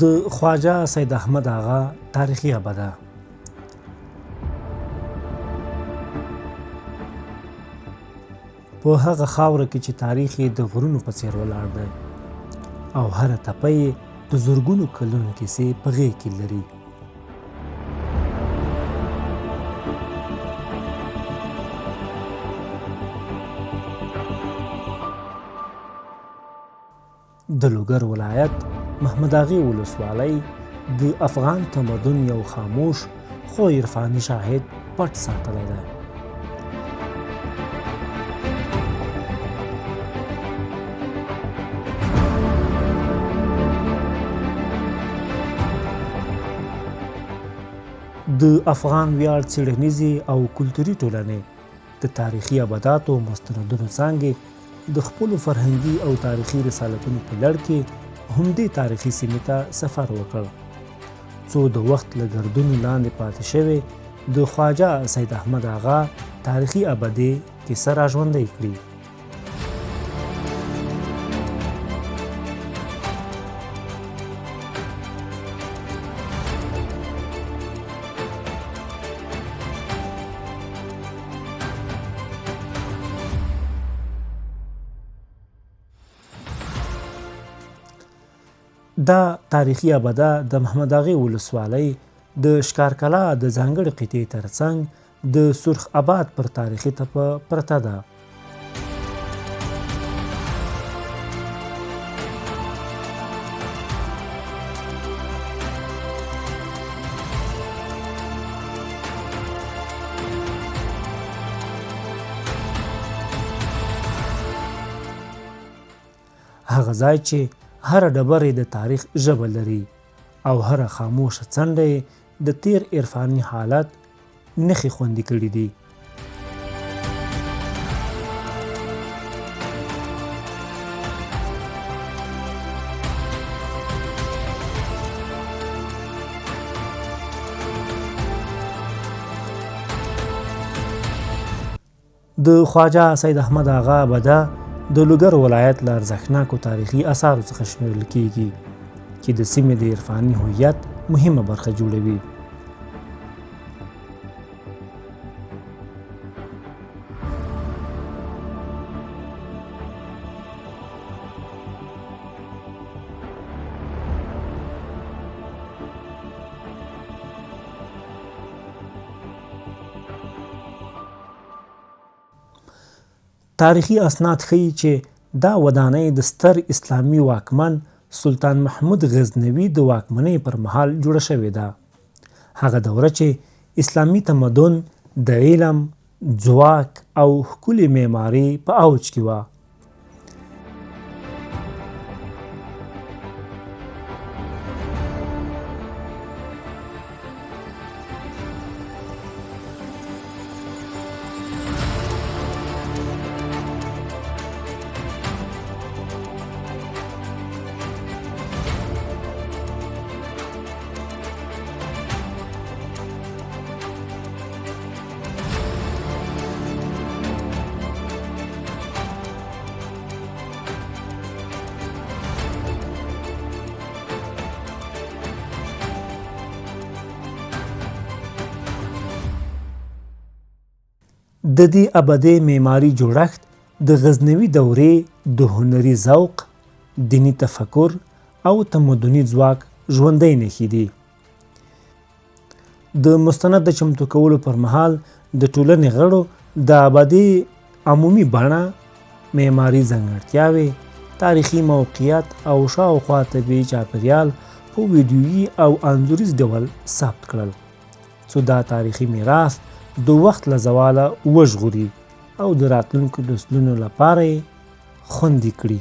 د خواجه سید احمد آغا تاریخي ابده. په هغه خاوره کې چې تاریخ یې د غرونو په څېر ولاړ دی او هره تپه یې د زرګونو کلونو کیسې په غېږ کې لري. د لوګر ولایت محمد اغې ولسوالۍ د افغان تمدن یو خاموش خو عرفاني شاهد پټ ساتلی دی. د افغان ویاړ څېړنیزې او کلتوري ټولنې د تاریخي ابداتو مستندونو څانګې د خپلو فرهنګي او تاریخي رسالتونو په لړ کې همدې تاریخي سیمې ته سفر وکړ څو د وخت له ګردونو لاندې پاتې شوې د خواجه سید احمد آغا تاریخي ابدې کیسه راژوندۍ کړي. دا تاریخي ابده د محمد اغې ولسوالۍ د ښکارکلا د ځانګړې قطعې ترڅنګ د سرخ آباد پر تاریخي تپه پرته ده. هغه ځای چې هر ډبره د تاریخ ژبه لري او هر خاموشه څنډه د تیر عرفاني حالت نښې خوندي کړي دي. د خواجه سید احمد آغا ابده د لوګر ولایت له ارزښتناکو تاریخي اثارو څخه شمیرل کیږي چې د سیمې د عرفاني هویت مهمه برخه جوړوي. تاریخي اسناد ښیي چې دا ودانۍ د ستر اسلامي واکمن سلطان محمود غزنوي د واکمنۍ پر مهال جوړه شوې ده. هغه دوره چې اسلامي تمدن د علم، ځواک او ښکلې معمارۍ په اوج کې وه. د دې ابدې معماري جوړښت د غزنوي دورې د هنري ذوق، دیني تفکر او تمدني ځواک ژوندۍ نښې دي. د مستند د چمتو کولو پر مهال د ټولنې غړو د ابدې عمومي بڼه، معماري ځانګړتیاوې، تاریخي موقعیت او شاوخوا طبیعي چاپیریال په ویډیویي او انځوریز ډول ثبت کړل څو دا تاریخي میراث د وخت له زواله وژغوري او د راتلونکو نسلونو لپاره یې خوندي کړي.